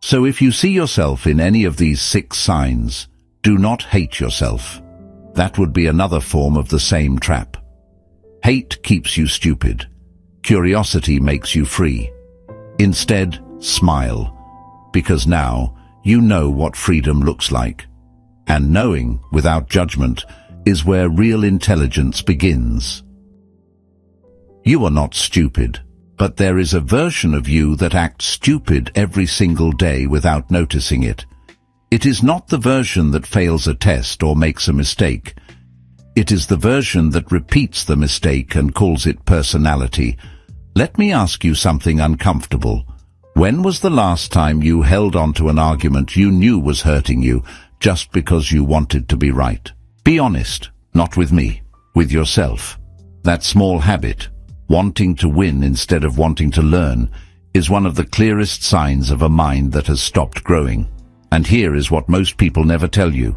So if you see yourself in any of these 6 signs, do not hate yourself. That would be another form of the same trap. Hate keeps you stupid. Curiosity makes you free. Instead, smile, because now you know what freedom looks like. And knowing, without judgment, is where real intelligence begins. You are not stupid, but there is a version of you that acts stupid every single day without noticing it. It is not the version that fails a test or makes a mistake. It is the version that repeats the mistake and calls it personality. Let me ask you something uncomfortable. When was the last time you held on to an argument you knew was hurting you just because you wanted to be right? Be honest, not with me, with yourself. That small habit, wanting to win instead of wanting to learn, is one of the clearest signs of a mind that has stopped growing. And here is what most people never tell you.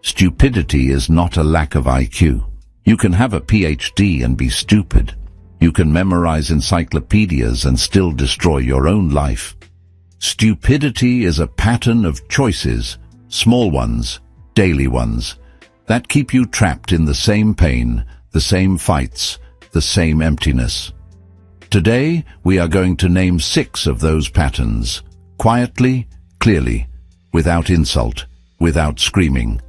Stupidity is not a lack of IQ. You can have a PhD and be stupid. You can memorize encyclopedias and still destroy your own life. Stupidity is a pattern of choices, small ones, daily ones, that keep you trapped in the same pain, the same fights, the same emptiness. Today, we are going to name 6 of those patterns, quietly, clearly, without insult, without screaming.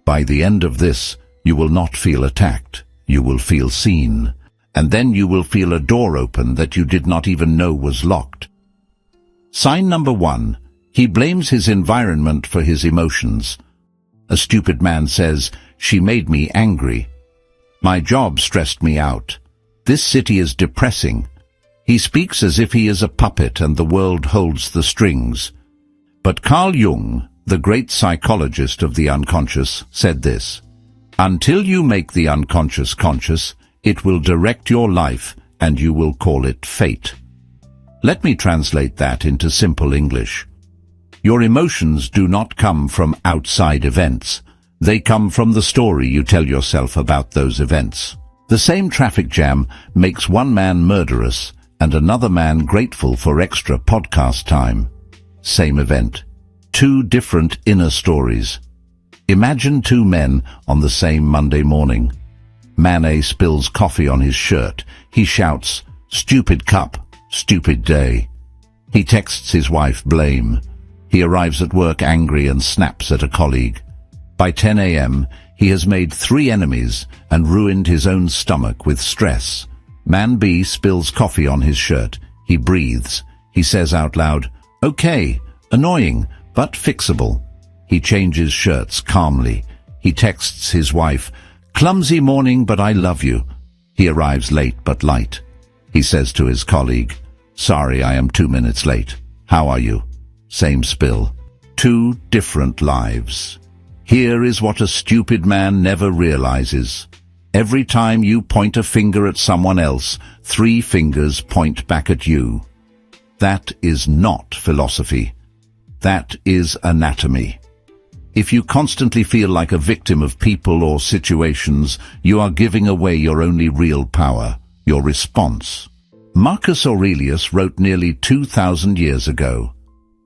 By the end of this, you will not feel attacked, you will feel seen, and then you will feel a door open that you did not even know was locked. Sign number 1, he blames his environment for his emotions. A stupid man says, "She made me angry. My job stressed me out. This city is depressing." He speaks as if he is a puppet and the world holds the strings. But Carl Jung, the great psychologist of the unconscious, said this: "Until you make the unconscious conscious, it will direct your life and you will call it fate." Let me translate that into simple English. Your emotions do not come from outside events. They come from the story you tell yourself about those events. The same traffic jam makes one man murderous and another man grateful for extra podcast time. Same event. 2 different inner stories. Imagine 2 men on the same Monday morning. Man A spills coffee on his shirt. He shouts, "Stupid cup, stupid day." He texts his wife blame. He arrives at work angry and snaps at a colleague. By 10 a.m., he has made 3 enemies and ruined his own stomach with stress. Man B spills coffee on his shirt. He breathes. He says out loud, "Okay, annoying, but fixable." He changes shirts calmly. He texts his wife, "Clumsy morning, but I love you." He arrives late but light. He says to his colleague, "Sorry, I am 2 minutes late. How are you?" Same spill. 2 different lives. Here is what a stupid man never realizes. Every time you point a finger at someone else, 3 fingers point back at you. That is not philosophy. That is anatomy. If you constantly feel like a victim of people or situations, you are giving away your only real power, your response. Marcus Aurelius wrote nearly 2,000 years ago,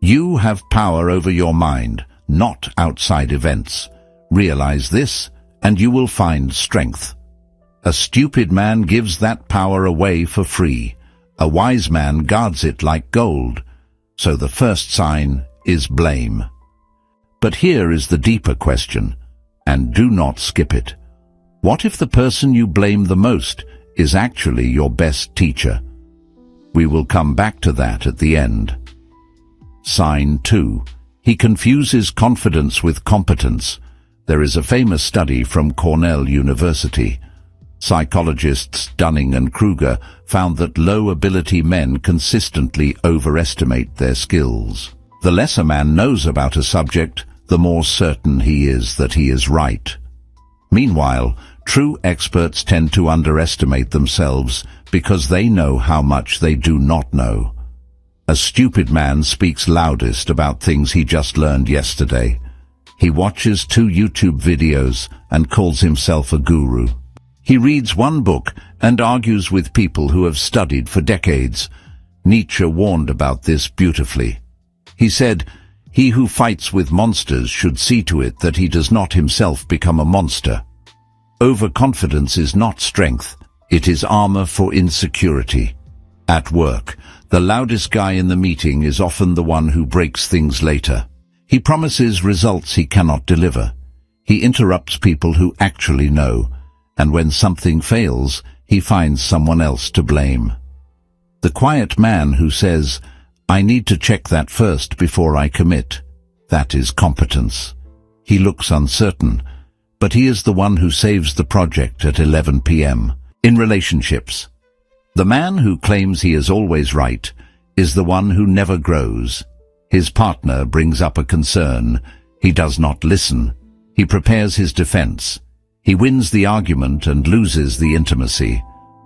"You have power over your mind, not outside events. Realize this, and you will find strength." A stupid man gives that power away for free. A wise man guards it like gold. So the first sign is blame. But here is the deeper question, and do not skip it. What if the person you blame the most is actually your best teacher? We will come back to that at the end. Sign 2. He confuses confidence with competence. There is a famous study from Cornell University. Psychologists Dunning-Kruger found that low-ability men consistently overestimate their skills. The less a man knows about a subject, the more certain he is that he is right. Meanwhile, true experts tend to underestimate themselves because they know how much they do not know. A stupid man speaks loudest about things he just learned yesterday. He watches 2 YouTube videos and calls himself a guru. He reads 1 book and argues with people who have studied for decades. Nietzsche warned about this beautifully. He said, "He who fights with monsters should see to it that he does not himself become a monster." Overconfidence is not strength, it is armor for insecurity. At work, the loudest guy in the meeting is often the one who breaks things later. He promises results he cannot deliver. He interrupts people who actually know, and when something fails, he finds someone else to blame. The quiet man who says, "I need to check that first before I commit," that is competence. He looks uncertain, but he is the one who saves the project at 11 p.m. In relationships, the man who claims he is always right is the one who never grows. His partner brings up a concern. He does not listen. He prepares his defense. He wins the argument and loses the intimacy.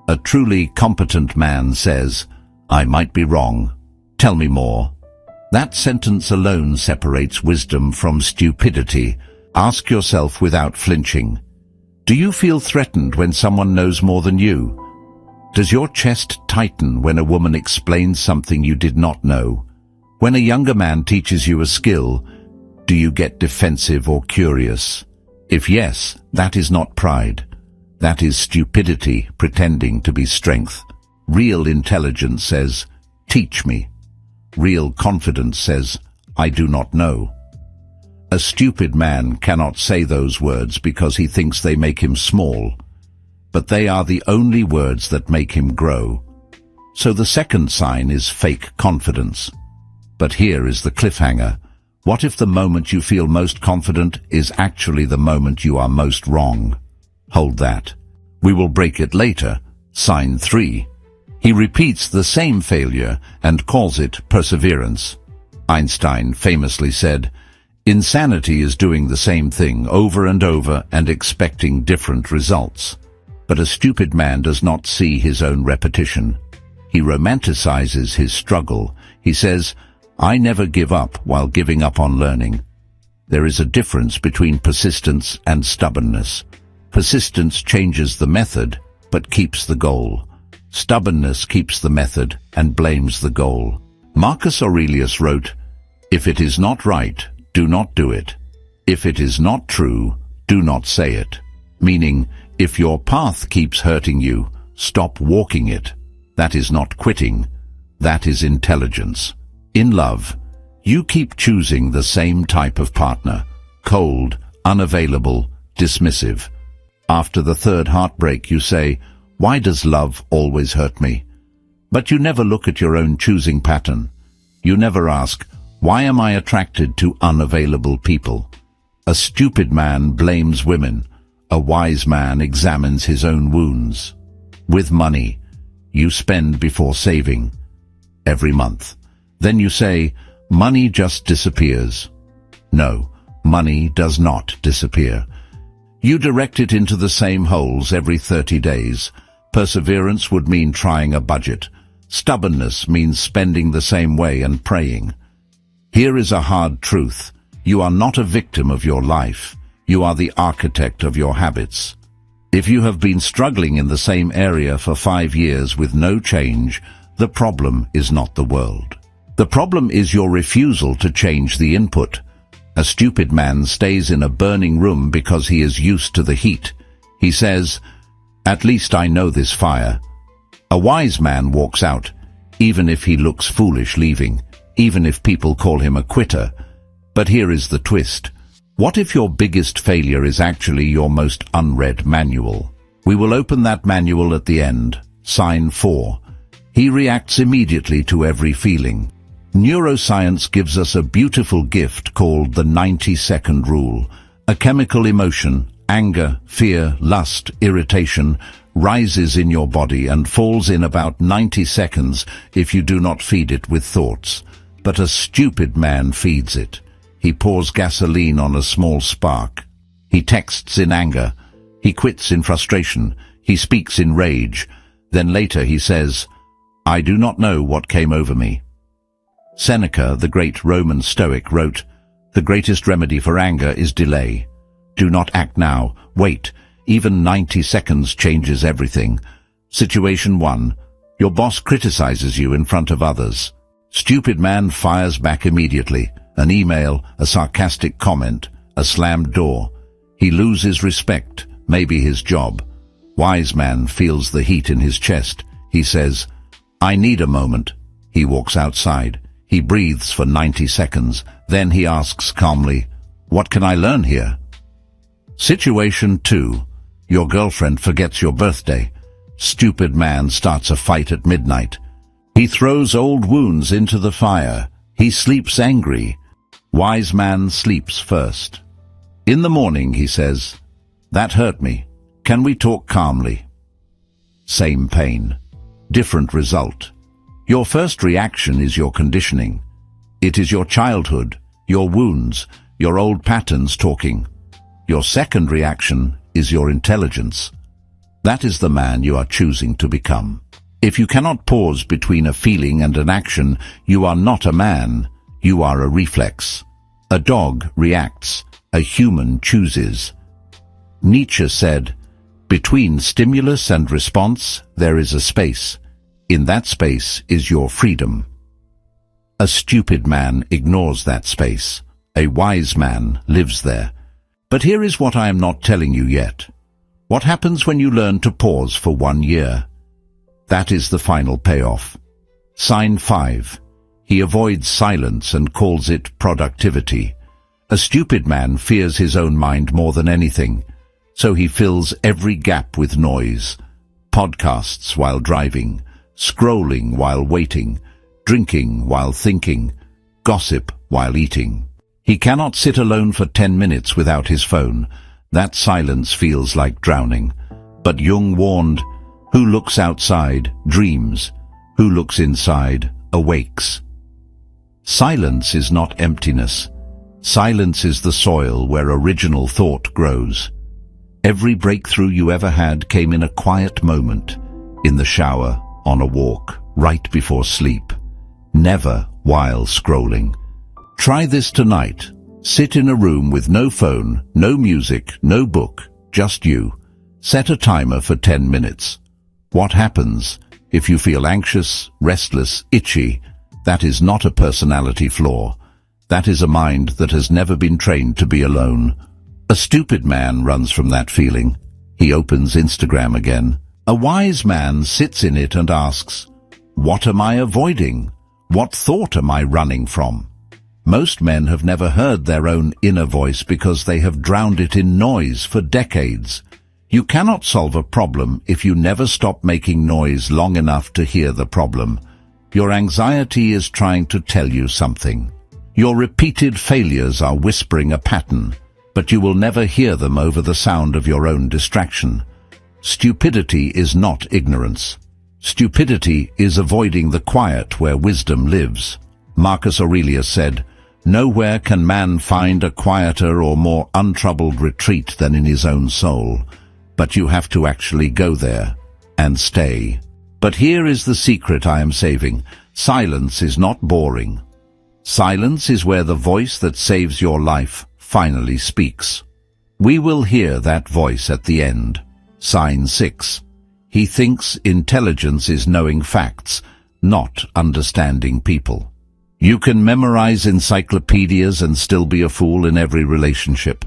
A truly competent man says, "I might be wrong. Tell me more." That sentence alone separates wisdom from stupidity. Ask yourself without flinching. Do you feel threatened when someone knows more than you? Does your chest tighten when a woman explains something you did not know? When a younger man teaches you a skill, do you get defensive or curious? If yes, that is not pride. That is stupidity pretending to be strength. Real intelligence says, "Teach me." Real confidence says, "I do not know." A stupid man cannot say those words because he thinks they make him small, but they are the only words that make him grow. So the second sign is fake confidence. But here is the cliffhanger. What if the moment you feel most confident is actually the moment you are most wrong? Hold that. We will break it later. Sign 3. He repeats the same failure and calls it perseverance. Einstein famously said, "Insanity is doing the same thing over and over and expecting different results." But a stupid man does not see his own repetition. He romanticizes his struggle. He says, "I never give up while giving up on learning." There is a difference between persistence and stubbornness. Persistence changes the method, but keeps the goal. Stubbornness keeps the method and blames the goal. Marcus Aurelius wrote, "If it is not right, do not do it. If it is not true, do not say it." Meaning, if your path keeps hurting you, stop walking it. That is not quitting. That is intelligence. In love, you keep choosing the same type of partner, cold, unavailable, dismissive. After the third heartbreak you say, "Why does love always hurt me?" But you never look at your own choosing pattern. You never ask, "Why am I attracted to unavailable people?" A stupid man blames women. A wise man examines his own wounds. With money, you spend before saving. Every month. Then you say, "Money just disappears." No, money does not disappear. You direct it into the same holes every 30 days. Perseverance would mean trying a budget. Stubbornness means spending the same way and praying. Here is a hard truth. You are not a victim of your life. You are the architect of your habits. If you have been struggling in the same area for 5 years with no change, the problem is not the world. The problem is your refusal to change the input. A stupid man stays in a burning room because he is used to the heat. He says, "At least I know this fire." A wise man walks out, even if he looks foolish leaving, even if people call him a quitter. But here is the twist. What if your biggest failure is actually your most unread manual? We will open that manual at the end. Sign 4. He reacts immediately to every feeling. Neuroscience gives us a beautiful gift called the 90-second rule. A chemical emotion, anger, fear, lust, irritation, rises in your body and falls in about 90 seconds if you do not feed it with thoughts. But a stupid man feeds it. He pours gasoline on a small spark. He texts in anger. He quits in frustration. He speaks in rage. Then later he says, "I do not know what came over me." Seneca, the great Roman Stoic, wrote, "The greatest remedy for anger is delay. Do not act now. Wait. Even 90 seconds changes everything." Situation 1. Your boss criticizes you in front of others. Stupid man fires back immediately. An email, a sarcastic comment, a slammed door. He loses respect, maybe his job. Wise man feels the heat in his chest. He says, "I need a moment." He walks outside. He breathes for 90 seconds. Then he asks calmly, "What can I learn here?" Situation 2. Your girlfriend forgets your birthday. Stupid man starts a fight at midnight. He throws old wounds into the fire. He sleeps angry. Wise man sleeps first. In the morning he says, "That hurt me. Can we talk calmly?" Same pain. Different result. Your first reaction is your conditioning. It is your childhood, your wounds, your old patterns talking. Your second reaction is your intelligence. That is the man you are choosing to become. If you cannot pause between a feeling and an action, you are not a man, you are a reflex. A dog reacts, a human chooses. Nietzsche said, "Between stimulus and response, there is a space. In that space is your freedom." A stupid man ignores that space. A wise man lives there. But here is what I am not telling you yet. What happens when you learn to pause for 1 year? That is the final payoff. Sign 5. He avoids silence and calls it productivity. A stupid man fears his own mind more than anything, so he fills every gap with noise. Podcasts while driving, scrolling while waiting, drinking while thinking, gossip while eating. He cannot sit alone for 10 minutes without his phone. That silence feels like drowning. But Jung warned, who looks outside dreams, who looks inside awakes. Silence is not emptiness. Silence is the soil where original thought grows. Every breakthrough you ever had came in a quiet moment, in the shower, on a walk, right before sleep, never while scrolling. Try this tonight. Sit in a room with no phone, no music, no book, just you. Set a timer for 10 minutes. What happens? If you feel anxious, restless, itchy, that is not a personality flaw. That is a mind that has never been trained to be alone. A stupid man runs from that feeling. He opens Instagram again. A wise man sits in it and asks, "What am I avoiding? What thought am I running from?" Most men have never heard their own inner voice because they have drowned it in noise for decades. You cannot solve a problem if you never stop making noise long enough to hear the problem. Your anxiety is trying to tell you something. Your repeated failures are whispering a pattern, but you will never hear them over the sound of your own distraction. Stupidity is not ignorance. Stupidity is avoiding the quiet where wisdom lives. Marcus Aurelius said, "Nowhere can man find a quieter or more untroubled retreat than in his own soul. But you have to actually go there and stay." But here is the secret I am saving. Silence is not boring. Silence is where the voice that saves your life finally speaks. We will hear that voice at the end. Sign 6. He thinks intelligence is knowing facts, not understanding people. You can memorize encyclopedias and still be a fool in every relationship.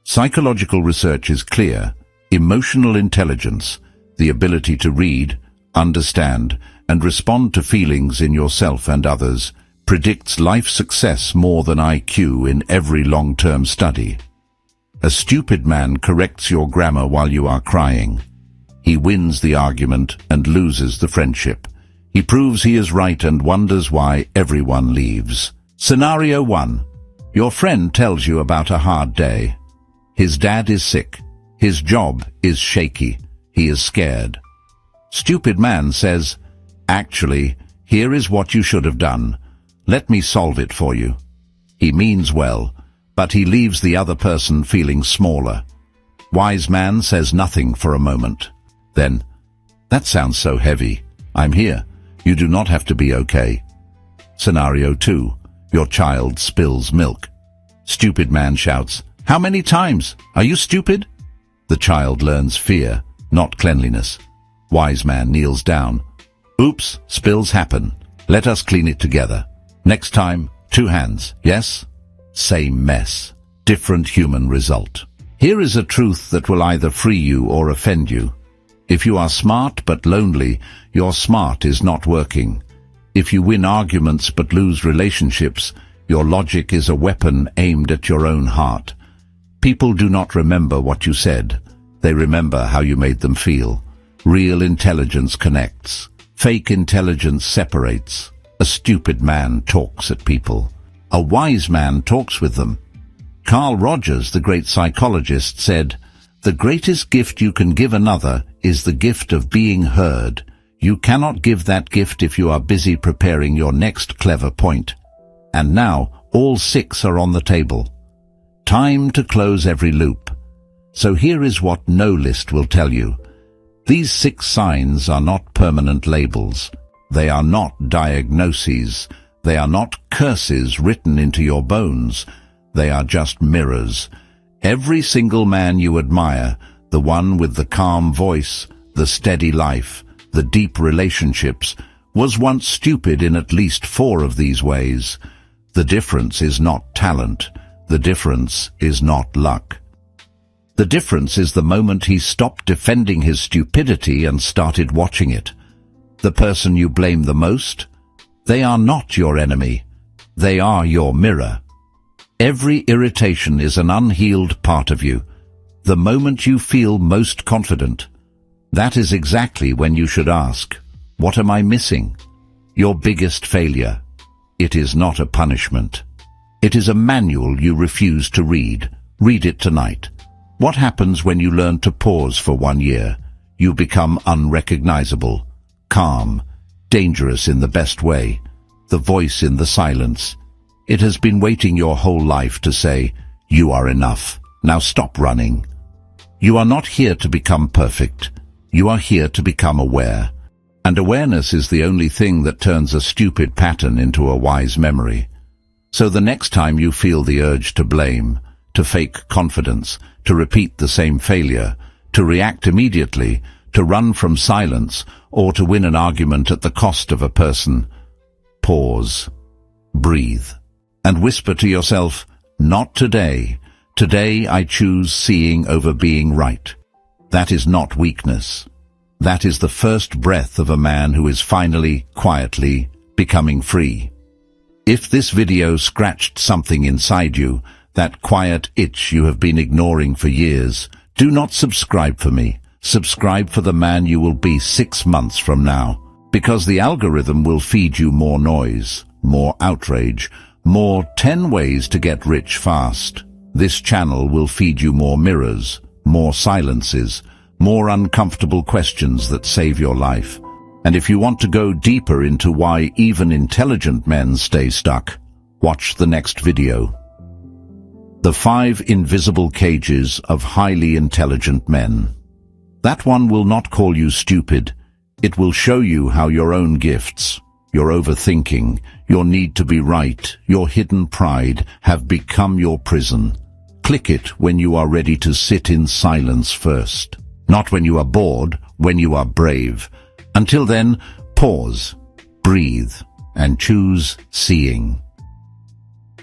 Psychological research is clear. Emotional intelligence, the ability to read, understand, and respond to feelings in yourself and others, predicts life success more than IQ in every long-term study. A stupid man corrects your grammar while you are crying. He wins the argument and loses the friendship. He proves he is right and wonders why everyone leaves. Scenario 1. Your friend tells you about a hard day. His dad is sick. His job is shaky. He is scared. Stupid man says, "Actually, here is what you should have done. Let me solve it for you." He means well, but he leaves the other person feeling smaller. Wise man says nothing for a moment. Then, "That sounds so heavy. I'm here. You do not have to be okay." Scenario 2. Your child spills milk. Stupid man shouts, "How many times? Are you stupid?" The child learns fear, not cleanliness. Wise man kneels down. "Oops, spills happen. Let us clean it together." Next time, 2 hands, yes? Same mess. Different human result. Here is a truth that will either free you or offend you. If you are smart but lonely, your smart is not working. If you win arguments but lose relationships, your logic is a weapon aimed at your own heart. People do not remember what you said. They remember how you made them feel. Real intelligence connects. Fake intelligence separates. A stupid man talks at people. A wise man talks with them. Carl Rogers, the great psychologist, said, "The greatest gift you can give another is the gift of being heard. You cannot give that gift if you are busy preparing your next clever point." And now, all 6 are on the table. Time to close every loop. So here is what no list will tell you. These 6 signs are not permanent labels. They are not diagnoses. They are not curses written into your bones. They are just mirrors. Every single man you admire, the one with the calm voice, the steady life, the deep relationships, was once stupid in at least 4 of these ways. The difference is not talent. The difference is not luck. The difference is the moment he stopped defending his stupidity and started watching it. The person you blame the most? They are not your enemy. They are your mirror. Every irritation is an unhealed part of you. The moment you feel most confident, that is exactly when you should ask, "What am I missing?" Your biggest failure. It is not a punishment. It is a manual you refuse to read. Read it tonight. What happens when you learn to pause for 1 year? You become unrecognizable, calm, dangerous in the best way, the voice in the silence. It has been waiting your whole life to say, "You are enough. Now stop running." You are not here to become perfect. You are here to become aware. And awareness is the only thing that turns a stupid pattern into a wise memory. So the next time you feel the urge to blame, to fake confidence, to repeat the same failure, to react immediately, to run from silence, or to win an argument at the cost of a person, pause, breathe, and whisper to yourself, "Not today. Today I choose seeing over being right." That is not weakness. That is the first breath of a man who is finally, quietly, becoming free. If this video scratched something inside you, that quiet itch you have been ignoring for years, do not subscribe for me. Subscribe for the man you will be 6 months from now. Because the algorithm will feed you more noise, more outrage, more 10 ways to get rich fast. This channel will feed you more mirrors, more silences, more uncomfortable questions that save your life. And if you want to go deeper into why even intelligent men stay stuck, watch the next video. The 5 invisible cages of highly intelligent men. That one will not call you stupid. It will show you how your own gifts, your overthinking, your need to be right, your hidden pride have become your prison. Click it when you are ready to sit in silence first. Not when you are bored, when you are brave. Until then, pause, breathe, and choose seeing.